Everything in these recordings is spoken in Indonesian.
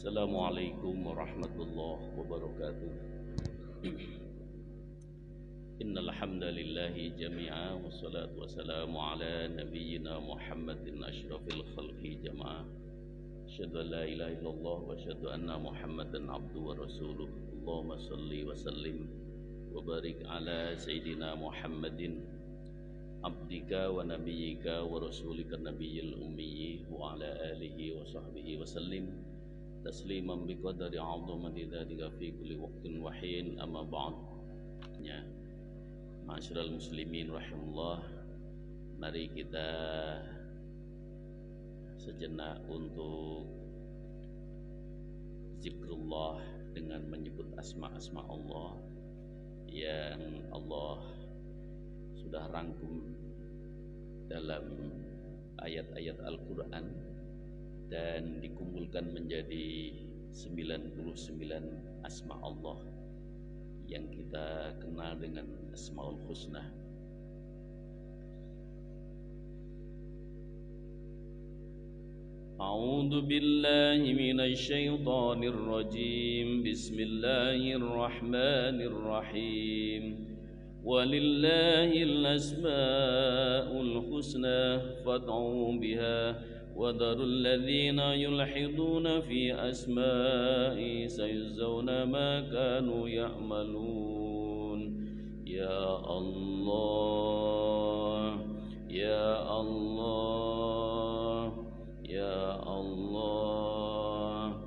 Assalamualaikum warahmatullahi wabarakatuh. Innal hamdalillahi jami'a wassalatu wassalamu ala nabiyyina Muhammadin asyrafil khalqi jama'a. Asyhadu an la ilaha illallah wa asyhadu anna Muhammadan abduhu wa rasuluh. Allahumma shalli wa sallim wa barik ala sayyidina Muhammadin abdika wa nabiyyika wa rasulika nabiyil ummi wa ala alihi wa sahbihi wa sallim tasliman biqadari 'azamati dzalika fi kulli waqtin wa hin, amma ba'd. Ya, ma'asyiral muslimin rahimullah, mari kita sejenak untuk zikrullah dengan menyebut asma-asma Allah yang Allah sudah rangkum dalam ayat-ayat Al-Quran dan dikumpulkan menjadi 99 asma Allah yang kita kenal dengan Asmaul Husna. A'udzu billahi minasy syaithanir rajim. Bismillahirrahmanirrahim. Walillahil asmaul husna fad'u biha وَذَرُوا الَّذِينَ يُلْحِدُونَ فِي أَسْمَائِهِ سَيُجْزَوْنَ مَا كَانُوا يَعْمَلُونَ. يا الله يا الله يا الله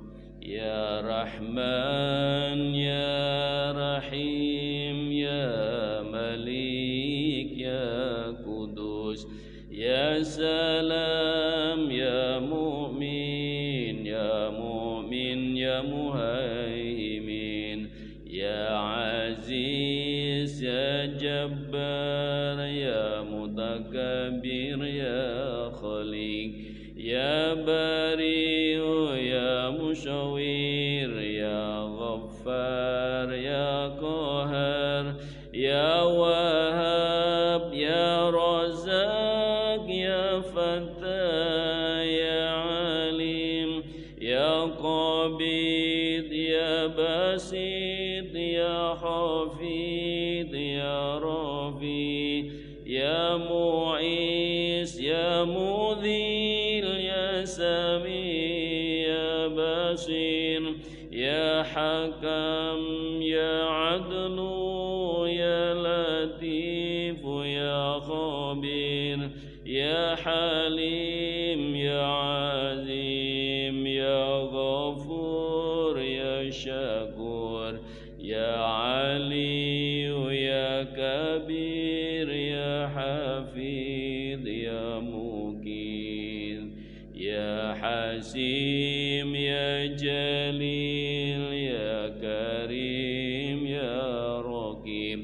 يا رحمن يا رحيم يا مليك يا قدوس يا سلام يا مؤمن يا مؤمن يا مهيمن يا عزيز يا جبار يا متكبر يا خليق يا بريء يا مشوير يا غفار يا قهار يا وهاب يا رزاق يا فتاح يا عليم يا قبيض يا بسيط يا حفيظ يا رفيع يا معيز يا مذل يا سميع يا بصير يا حكم يا عدل يا لطيف يا خبير يا حليم يا عظيم يا غفور يا شكور يا علي يا كبير يا حفيظ يا مقيت يا حسيم يا جليل يا كريم يا رقيب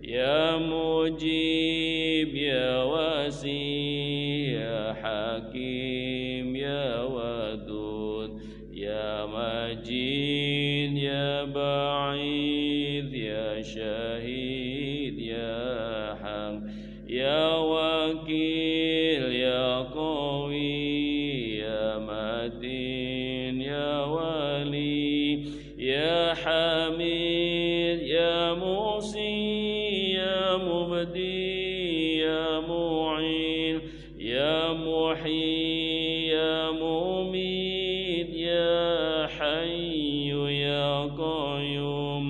يا مجيب يا وسيع يا حكيم يا ودود يا مجيد يا بعيد يا شهيد يا حق يا وكيل يا قوي يا متين يا ولي يا حميد يا محصي يا مبدي يا معين يا محيي يا مميت يا حي يا قيوم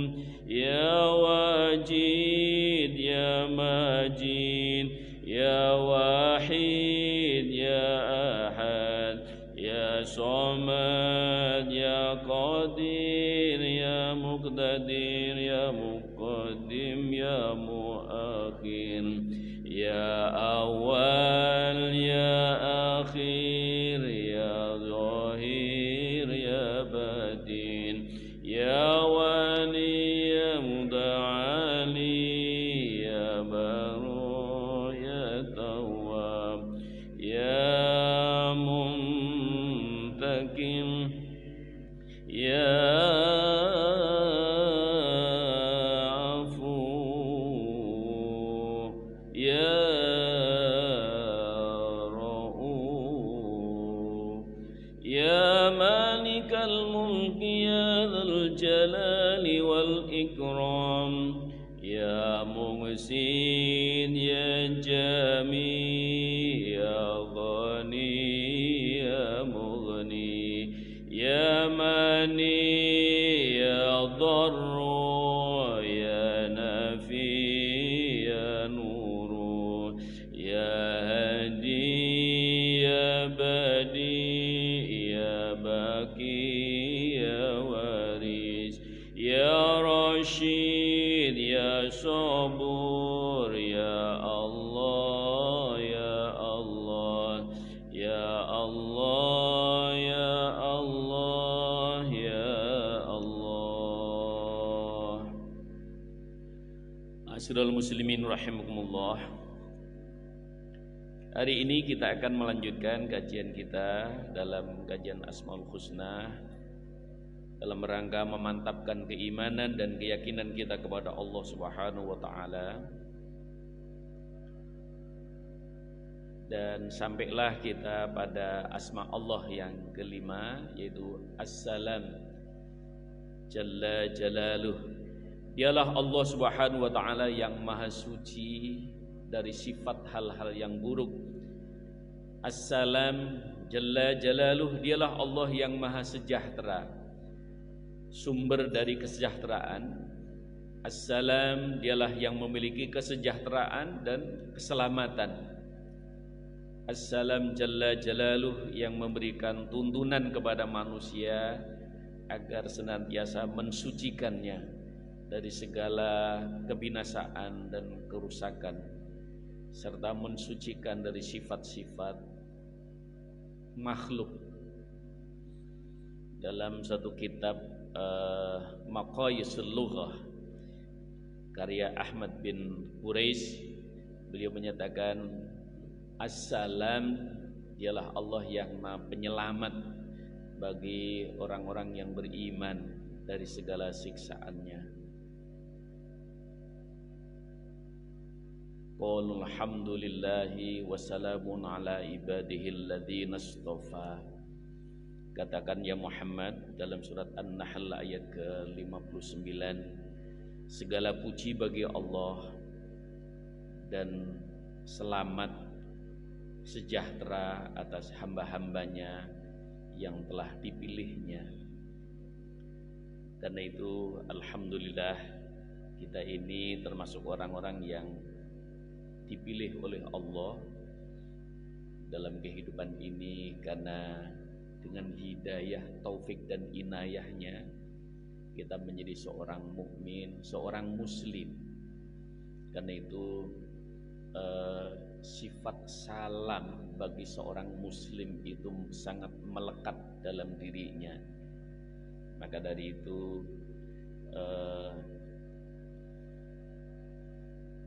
يا واجد يا مجيد يا واحد يا أحد يا صمد يا قدير يا مقتدر يا مقدم يا مؤخر يا أول يا أخير يا ظاهر يا باطن يا ولي يا متعالي يا بر يا تواب يا منتقم يا يا مالك الملك الملك يا ذا الجلال والإكرام يا محسن يا جميل يا غني يا مغني يا ماني يا ضر يا نافي يا نور يا هادي يا بديع يا باقي يا وارث يا رشيد يا صبور يا الله يا الله يا الله يا الله يا الله. Asyrul muslimin rahimakumullah. Hari ini kita akan melanjutkan kajian kita dalam kajian Asmaul Husna dalam rangka memantapkan keimanan dan keyakinan kita kepada Allah Subhanahu wa taala. Dan sampailah kita pada asma Allah yang kelima, yaitu As-Salam Jalla Jalaluh. Dialah Allah Subhanahu wa taala yang maha suci dari sifat hal-hal yang buruk. As-Salam Jalla Jalaluh, dialah Allah yang maha sejahtera, sumber dari kesejahteraan. As-Salam, dialah yang memiliki kesejahteraan dan keselamatan. As-Salam Jalla Jalaluh, yang memberikan tuntunan kepada manusia agar senantiasa mensucikannya dari segala kebinasaan dan kerusakan, serta mensucikan dari sifat-sifat makhluk. Dalam satu kitab Maqayisul Lughah karya Ahmad bin Quraish, beliau menyatakan As-Salam dialah Allah yang maha penyelamat bagi orang-orang yang beriman dari segala siksaannya. Qul alhamdulillahi wassalamun ala ibadihi alladhina istafa. Katakan ya Muhammad dalam surat An-Nahl ayat ke-59, segala puji bagi Allah dan selamat sejahtera atas hamba-hambanya yang telah dipilihnya. Karena itu alhamdulillah kita ini termasuk orang-orang yang dipilih oleh Allah dalam kehidupan ini, karena dengan hidayah, taufik dan inayahnya kita menjadi seorang mukmin, seorang muslim. Karena itu sifat salam bagi seorang muslim itu sangat melekat dalam dirinya. Maka dari itu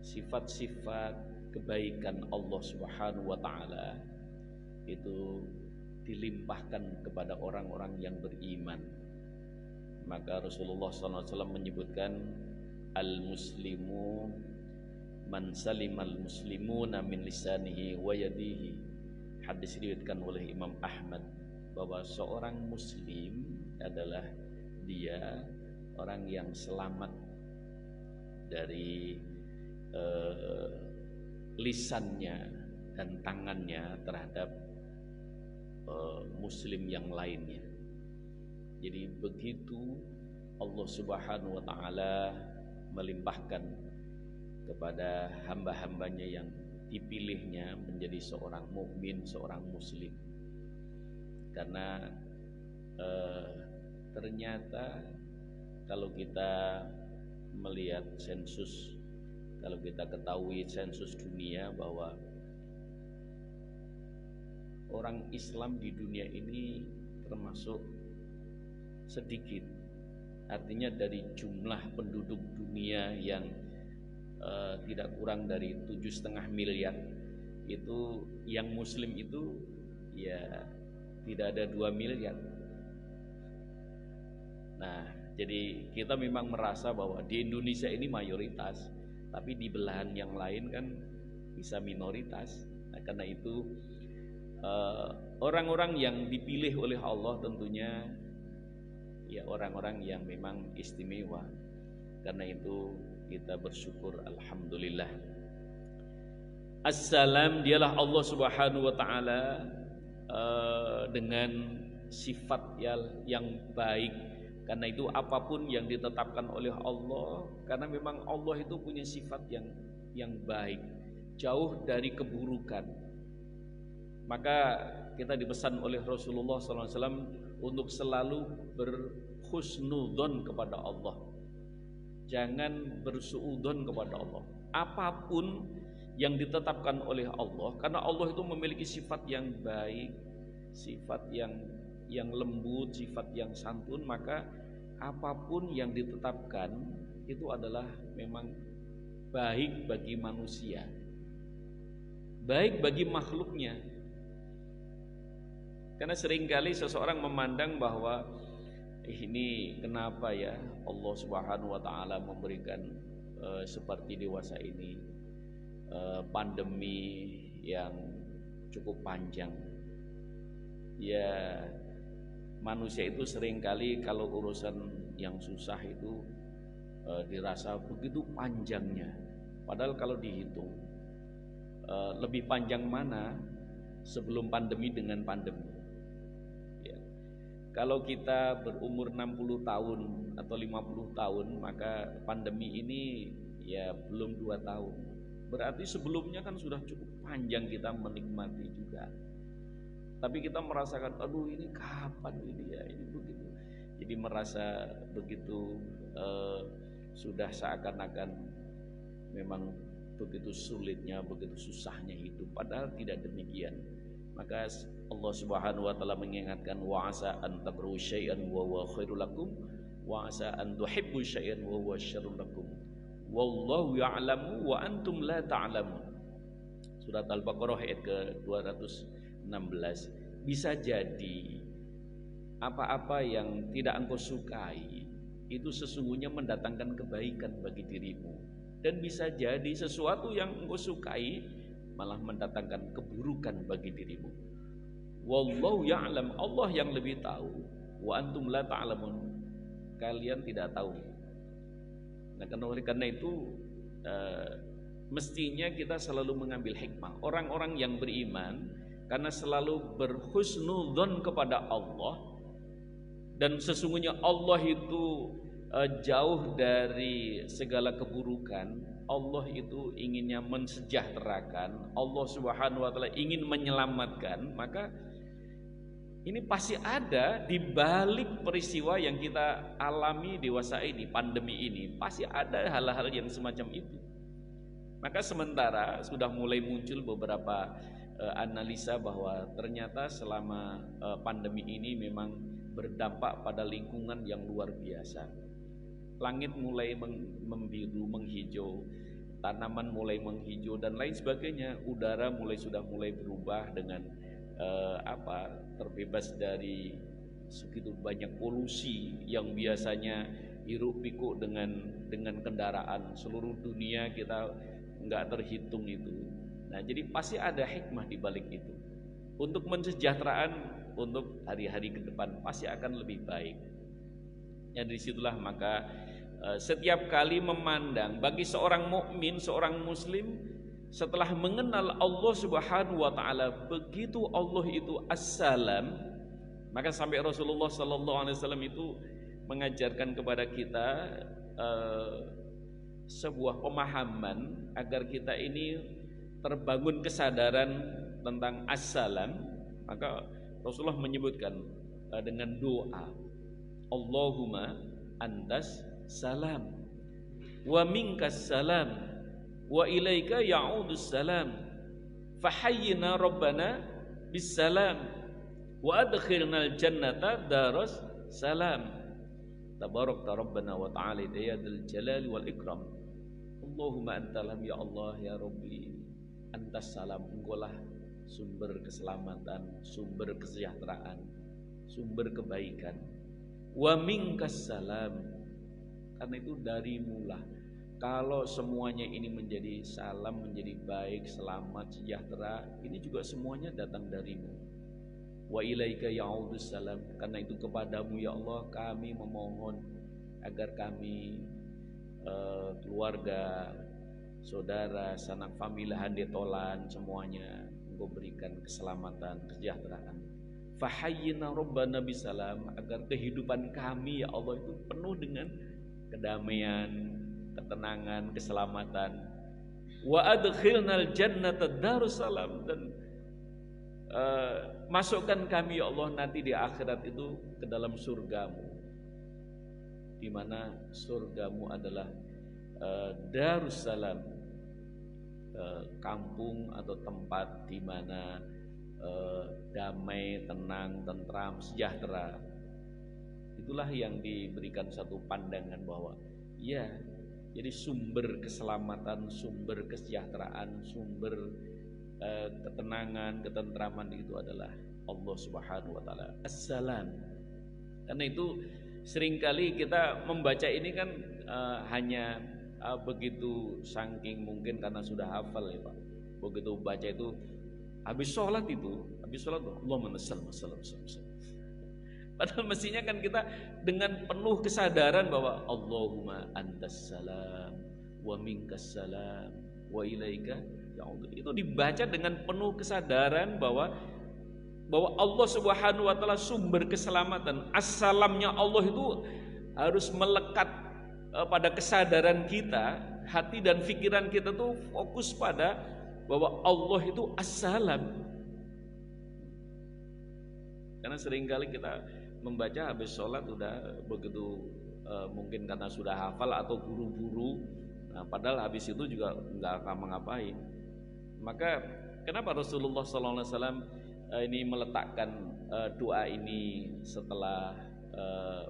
sifat-sifat kebaikan Allah Subhanahu wa taala itu dilimpahkan kepada orang-orang yang beriman. Maka Rasulullah SAW menyebutkan al-muslimu man salimal muslimuna min lisanihi wa yadihi. Hadis diriwayatkan oleh Imam Ahmad bahwa seorang muslim adalah dia orang yang selamat dari lisannya dan tangannya terhadap muslim yang lainnya. Jadi begitu Allah Subhanahu wa taala melimpahkan kepada hamba-hambanya yang dipilihnya menjadi seorang mukmin, seorang muslim. Karena ternyata kalau kita melihat sensus, kalau kita ketahui sensus dunia bahwa orang Islam di dunia ini termasuk sedikit. Artinya dari jumlah penduduk dunia yang tidak kurang dari 7,5 miliar, itu yang muslim itu ya tidak ada 2 miliar. Nah, jadi kita memang merasa bahwa di Indonesia ini mayoritas, tapi di belahan yang lain kan bisa minoritas. Nah, karena itu orang-orang yang dipilih oleh Allah tentunya ya orang-orang yang memang istimewa. Karena itu kita bersyukur, alhamdulillah. Assalam dialah Allah Subhanahu wa taala dengan sifat yang baik. Karena itu apapun yang ditetapkan oleh Allah, karena memang Allah itu punya sifat yang baik, jauh dari keburukan. Maka kita dipesan oleh Rasulullah SAW untuk selalu berhusnudzon kepada Allah. Jangan bersuudzon kepada Allah. Apapun yang ditetapkan oleh Allah, karena Allah itu memiliki sifat yang baik, sifat yang lembut, sifat yang santun, maka apapun yang ditetapkan itu adalah memang baik bagi manusia, baik bagi makhluknya. Karena seringkali seseorang memandang bahwa ini kenapa ya Allah Subhanahu wa taala memberikan seperti dewasa ini pandemi yang cukup panjang. Ya, manusia itu seringkali kalau urusan yang susah itu dirasa begitu panjangnya. Padahal kalau dihitung lebih panjang mana sebelum pandemi dengan pandemi. Kalau kita berumur 60 tahun atau 50 tahun, maka pandemi ini ya belum 2 tahun. Berarti sebelumnya kan sudah cukup panjang kita menikmati juga. Tapi kita merasakan, aduh ini kapan ini ya, ini begitu. Jadi merasa begitu sudah seakan-akan memang begitu sulitnya, begitu susahnya hidup. Padahal tidak demikian. Maka Allah Subhanahu wa taala mengingatkan, wa asa an takrahu syai'an wa huwa khairul lakum wa asa an tuhibbu syai'an wa huwa syarrul lakum wallahu ya'lamu wa antum la ta'lamun. Surat Al-Baqarah ayat ke-216. Bisa jadi apa-apa yang tidak engkau sukai itu sesungguhnya mendatangkan kebaikan bagi dirimu, dan bisa jadi sesuatu yang engkau sukai malah mendatangkan keburukan bagi dirimu. Wallahu ya'lam, Allah yang lebih tahu. Wa antum la ta'lamun, kalian tidak tahu. Nah, karena itu mestinya kita selalu mengambil hikmah. Orang-orang yang beriman karena selalu berhusnudzon kepada Allah, dan sesungguhnya Allah itu jauh dari segala keburukan. Allah itu inginnya mensejahterakan, Allah Subhanahu wa taala ingin menyelamatkan. Maka ini pasti ada di balik peristiwa yang kita alami dewasa ini, pandemi ini, pasti ada hal-hal yang semacam itu. Maka sementara sudah mulai muncul beberapa analisa bahwa ternyata selama pandemi ini memang berdampak pada lingkungan yang luar biasa. Langit mulai membiru, menghijau, tanaman mulai menghijau dan lain sebagainya. Udara sudah mulai berubah dengan terbebas dari segitu banyak polusi yang biasanya hiruk pikuk dengan kendaraan seluruh dunia, kita nggak terhitung itu. Nah, jadi pasti ada hikmah di balik itu. Untuk mensejahteraan, untuk hari-hari ke depan pasti akan lebih baik. Ya, disitulah maka setiap kali memandang bagi seorang mukmin, seorang muslim, setelah mengenal Allah Subhanahu wa taala, begitu Allah itu As-Salam, maka sampai Rasulullah sallallahu alaihi wasallam itu mengajarkan kepada kita sebuah pemahaman agar kita ini terbangun kesadaran tentang As-Salam. Maka Rasulullah menyebutkan dengan doa, Allahumma antas salam wa minkas salam wa ilaika ya'udus salam fahayyina rabbana bis salam wa adkhilnal jannata daras salam tabarakta rabbana wa ta'ala ya dzal jalali wal ikram. Allahumma antalam, ya Allah ya Rabbi, antas salam, engkaulah sumber keselamatan, sumber kesejahteraan, sumber kebaikan. Wa minkas salam, karena itu darimulah kalau semuanya ini menjadi salam, menjadi baik, selamat, sejahtera, ini juga semuanya datang darimu. Wa ilaika ya'udus salam. Karena itu kepadamu ya Allah kami memohon agar kami, keluarga, saudara, sanak famili handetolan semuanya Engkau berikan keselamatan, kesejahteraan. Fahayyina rabbana bisalam, agar kehidupan kami ya Allah itu penuh dengan kedamaian, ketenangan, keselamatan. Wa adkhilnal jannata darussalam, dan masukkan kami ya Allah nanti di akhirat itu ke dalam surgamu, di mana surgamu adalah darussalam, kampung atau tempat di mana damai, tenang, tentram, sejahtera. Itulah yang diberikan satu pandangan bahwa ya, jadi sumber keselamatan, sumber kesejahteraan, sumber ketenangan, ketentraman itu adalah Allah Subhanahu wa taala. Assalam. Karena itu seringkali kita membaca ini kan hanya begitu saking mungkin karena sudah hafal ya Pak. Begitu baca itu habis sholat Allahumma salli sallam. Padahal mestinya kan kita dengan penuh kesadaran bahwa Allahumma antas salam wa minkas salam wa ilaika ya'udhu. Itu dibaca dengan penuh kesadaran bahwa Allah Subhanahu wa taala sumber keselamatan. Assalamnya Allah itu harus melekat pada kesadaran kita, hati dan pikiran kita tuh fokus pada bahwa Allah itu assalam. Karena seringkali kita membaca habis sholat udah begitu mungkin karena sudah hafal atau buru-buru, nah, padahal habis itu juga nggak akan mengapain. Maka kenapa Rasulullah SAW ini meletakkan doa ini setelah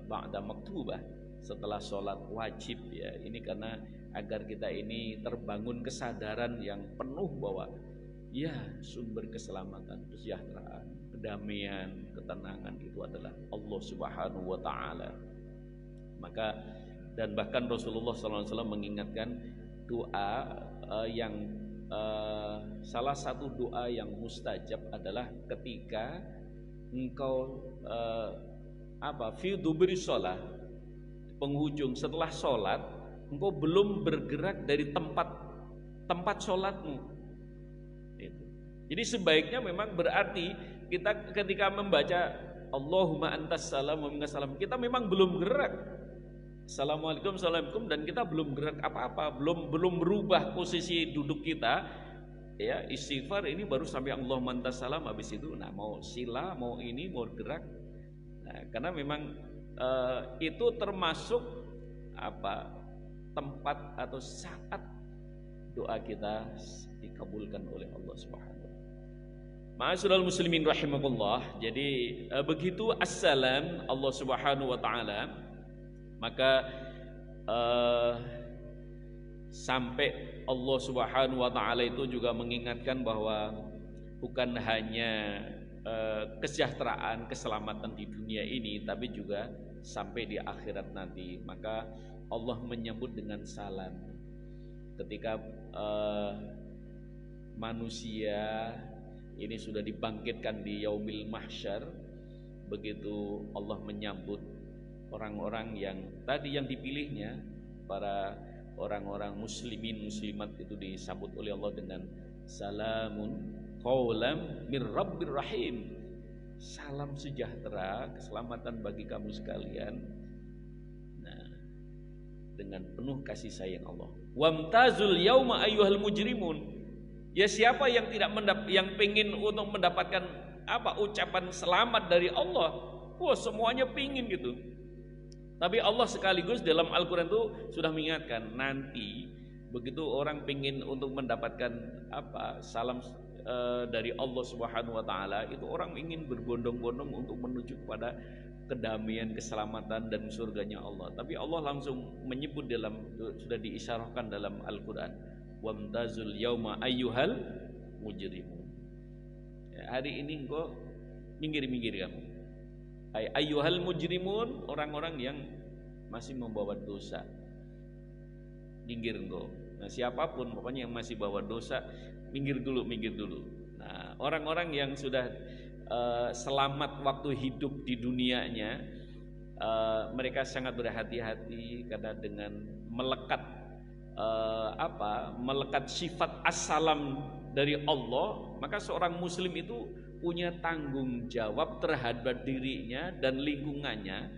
ba'da maktubah, setelah sholat wajib ya? Ini karena agar kita ini terbangun kesadaran yang penuh bahwa ya sumber keselamatan, kesejahteraan, kedamaian, ketenangan itu adalah Allah Subhanahu wa taala. Maka dan bahkan Rasulullah SAW mengingatkan doa yang salah satu doa yang mustajab adalah ketika engkau fi duburi sholat, penghujung setelah sholat engkau belum bergerak dari tempat sholatmu. Jadi sebaiknya memang berarti kita ketika membaca Allahumma antas salam wa minkas salam, kita memang belum gerak. Assalamualaikum, assalamualaikum, dan kita belum gerak apa-apa, belum berubah posisi duduk kita. Ya, istighfar ini baru sampai Allahumma antas salam, habis itu nah mau sila, mau ini, mau gerak. Nah, karena memang itu termasuk tempat atau saat doa kita dikabulkan oleh Allah Subhanahu wa taala. Ma'asyiral muslimin rahimakumullah. Jadi begitu assalam Allah Subhanahu wa taala, maka sampai Allah Subhanahu wa taala itu juga mengingatkan bahwa bukan hanya kesejahteraan, keselamatan di dunia ini, tapi juga sampai di akhirat nanti. Maka Allah menyebut dengan salam ketika manusia ini sudah dibangkitkan di yaumil mahsyar. Begitu Allah menyambut orang-orang yang tadi yang dipilihnya, para orang-orang muslimin muslimat itu disambut oleh Allah dengan salamun qaulam mir rabbir rahim. Salam sejahtera, keselamatan bagi kamu sekalian. Nah, dengan penuh kasih sayang Allah. Wamtazul yauma ayyuhal mujrimun. Ya, siapa yang tidak yang pengin untuk mendapatkan ucapan selamat dari Allah? Wah, semuanya pingin gitu. Tapi Allah sekaligus dalam Al-Quran itu sudah mengingatkan, nanti begitu orang pingin untuk mendapatkan salam dari Allah Subhanahu wa taala, itu orang ingin berbondong-bondong untuk menuju kepada kedamaian, keselamatan dan surganya Allah. Tapi Allah langsung menyebut sudah diisyarahkan dalam Al-Quran, wamtazul yauma ayyuhal mujrimun. Ya, hari ini engkau minggir-minggir kamu. Ayyuhal mujrimun, orang-orang yang masih membawa dosa. Minggir engkau. Nah, siapapun pokoknya yang masih bawa dosa, minggir dulu. Nah, orang-orang yang sudah selamat waktu hidup di dunianya, mereka sangat berhati-hati karena dengan melekat sifat assalam dari Allah, maka seorang muslim itu punya tanggung jawab terhadap dirinya dan lingkungannya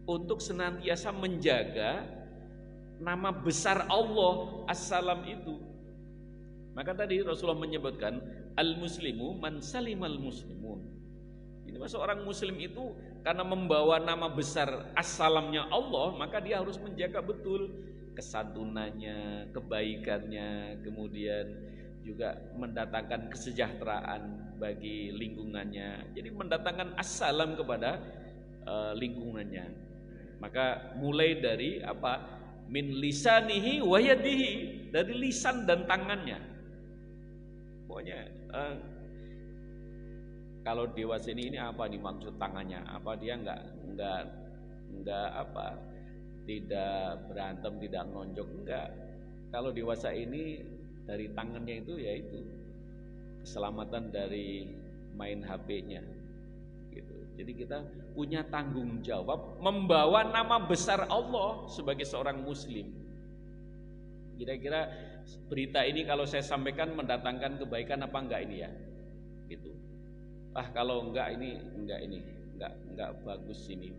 untuk senantiasa menjaga nama besar Allah assalam itu. Maka tadi Rasulullah menyebutkan al-muslimu man salimal muslimun. Ini seorang muslim itu karena membawa nama besar assalamnya Allah, maka dia harus menjaga betul kesantunannya, kebaikannya, kemudian juga mendatangkan kesejahteraan bagi lingkungannya. Jadi mendatangkan assalam kepada lingkungannya. Maka mulai dari min lisanihi wa yadihi, dari lisan dan tangannya. Pokoknya kalau dewasa ini apa nih maksud tangannya? Apa dia enggak tidak berantem, tidak nonjok, enggak. Kalau dewasa ini dari tangannya itu yaitu keselamatan dari main HP-nya gitu. Jadi kita punya tanggung jawab membawa nama besar Allah sebagai seorang muslim. Kira-kira berita ini kalau saya sampaikan mendatangkan kebaikan apa enggak ini ya? Gitu. Kalau enggak bagus ini.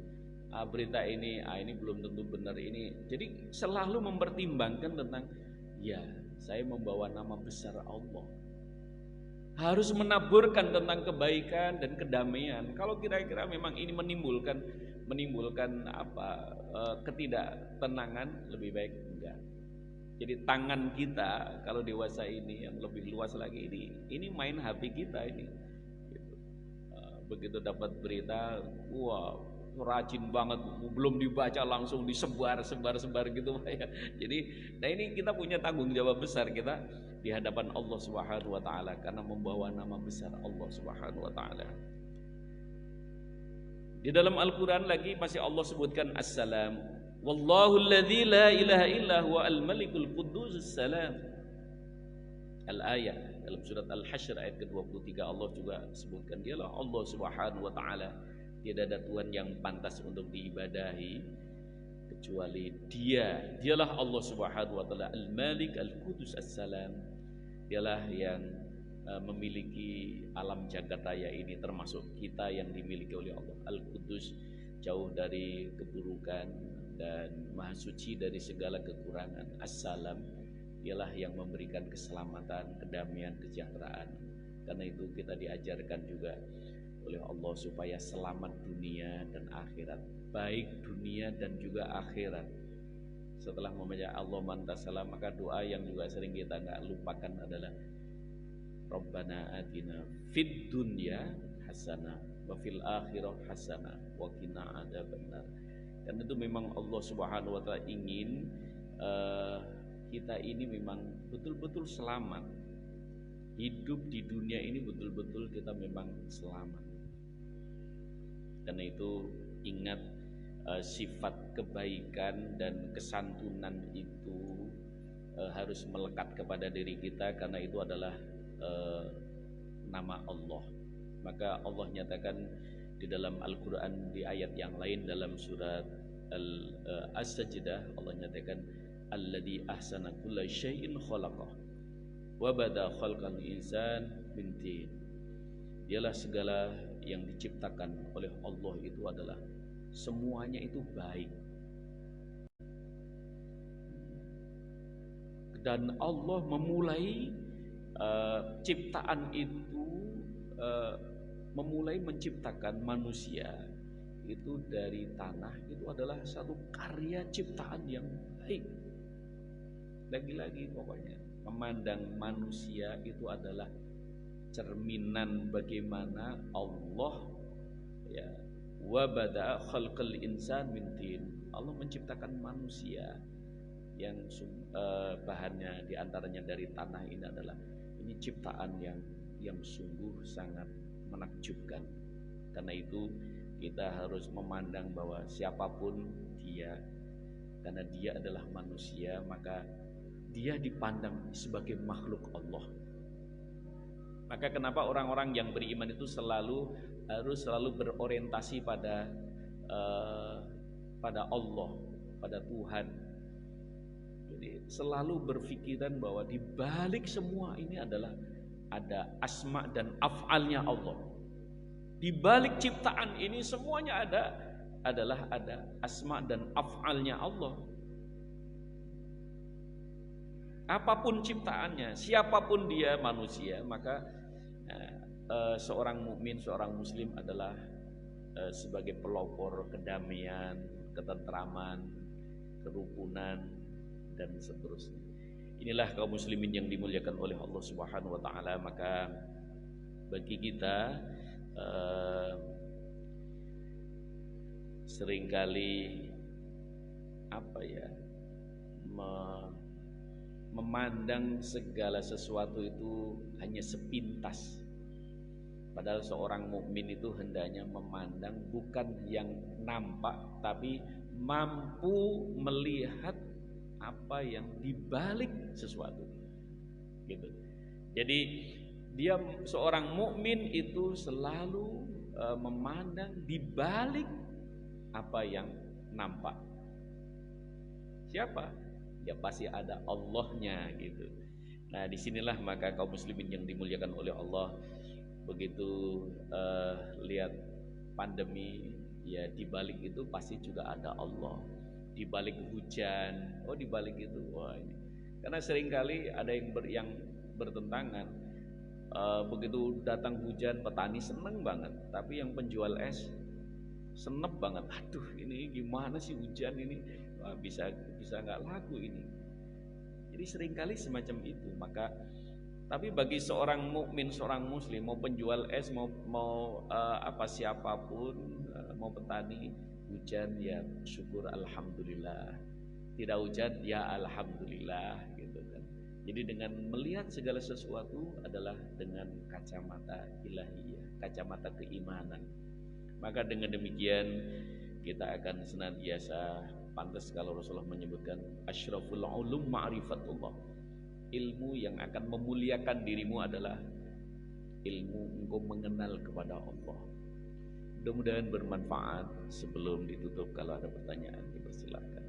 Berita ini belum tentu benar ini. Jadi selalu mempertimbangkan tentang saya membawa nama besar Allah. Harus menaburkan tentang kebaikan dan kedamaian. Kalau kira-kira memang ini menimbulkan ketidaktenangan, lebih baik enggak. Jadi tangan kita kalau dewasa ini yang lebih luas lagi ini main HP kita ini. Gitu. Begitu dapat berita, rajin banget, belum dibaca langsung disebar gitu ya. Jadi, ini kita punya tanggung jawab besar kita di hadapan Allah Subhanahu wa taala karena membawa nama besar Allah Subhanahu wa taala. Di dalam Al-Qur'an lagi masih Allah sebutkan assalam. Wallahu alladzi la ilaha illa huwa al-malikul quddus salam. Al-ayat dalam surat Al-Hasyr ayat ke-23 Allah juga sebutkan dialah Allah Subhanahu wa taala. Tidak ada Tuhan yang pantas untuk diibadahi kecuali Dialah Allah Subhanahu wa taala Al-Malik Al-Qudus As-Salam. Dialah yang memiliki alam jagat raya ini, termasuk kita yang dimiliki oleh Allah. Al-Qudus, jauh dari keburukan dan maha suci dari segala kekurangan. As-Salam, dialah yang memberikan keselamatan, kedamaian, kesejahteraan. Karena itu kita diajarkan juga oleh Allah supaya selamat dunia dan akhirat, baik dunia dan juga akhirat. Setelah membaca Allah mantasalam, maka doa yang juga sering kita nggak lupakan adalah Rabbana atina fid dunya hasanah wa fil akhirah hasanah wa qina adzabannar. Dan itu memang Allah Subhanahu wa taala ingin kita ini memang betul-betul selamat. Hidup di dunia ini betul-betul kita memang selamat. Karena itu ingat sifat kebaikan dan kesantunan itu harus melekat kepada diri kita, karena itu adalah nama Allah. Maka Allah nyatakan di dalam Al-Quran di ayat yang lain dalam surat As-Sajdah, Allah nyatakan alladzi ahsana kulla syai'in khalaqah wa bada khalqal insan min tin. Dialah segala yang diciptakan oleh Allah itu adalah semuanya itu baik. Dan Allah memulai ciptaan itu, memulai menciptakan manusia itu dari tanah, itu adalah satu karya ciptaan yang baik. Lagi-lagi pokoknya memandang manusia itu adalah cerminan bagaimana Allah wa bada khalqal insan min tin. Allah menciptakan manusia yang bahannya diantaranya dari tanah. Ini adalah ciptaan yang sungguh sangat menakjubkan. Karena itu kita harus memandang bahwa siapapun dia, karena dia adalah manusia, maka dia dipandang sebagai makhluk Allah. Maka kenapa orang-orang yang beriman itu harus selalu berorientasi pada Allah, pada Tuhan. Jadi selalu berpikiran bahwa di balik semua ini adalah ada asma dan af'alnya Allah. Di balik ciptaan ini semuanya adalah asma dan af'alnya Allah. Apapun ciptaannya, siapapun dia manusia, maka seorang mukmin, seorang muslim adalah sebagai pelopor kedamaian, ketentraman, kerukunan, dan seterusnya. Inilah kaum muslimin yang dimuliakan oleh Allah Subhanahu wa taala. Maka bagi kita seringkali memandang segala sesuatu itu hanya sepintas. Padahal seorang mukmin itu hendaknya memandang bukan yang nampak, tapi mampu melihat apa yang dibalik sesuatu. Gitu. Jadi dia seorang mukmin itu selalu memandang dibalik apa yang nampak. Siapa? Ya pasti ada Allahnya gitu. Nah, disinilah maka kaum muslimin yang dimuliakan oleh Allah, begitu lihat pandemi, ya di balik itu pasti juga ada Allah. Di balik hujan, di balik itu, ini. Karena seringkali ada yang bertentangan. Begitu datang hujan, petani seneng banget, tapi yang penjual es senep banget. Aduh, ini gimana sih hujan ini? Wah, bisa nggak laku ini. Jadi seringkali semacam itu. Maka tapi bagi seorang mukmin, seorang muslim, mau penjual es, mau siapapun, mau petani, hujan ya syukur alhamdulillah, tidak hujan ya alhamdulillah, gitu kan. Jadi dengan melihat segala sesuatu adalah dengan kacamata ilahiyah, kacamata keimanan. Maka dengan demikian kita akan senantiasa, pantas kalau Rasulullah menyebutkan asyraful ulum ma'rifatullah. Ilmu yang akan memuliakan dirimu adalah ilmu engkau mengenal kepada Allah. Mudah-mudahan bermanfaat. Sebelum ditutup, kalau ada pertanyaan dipersilakan.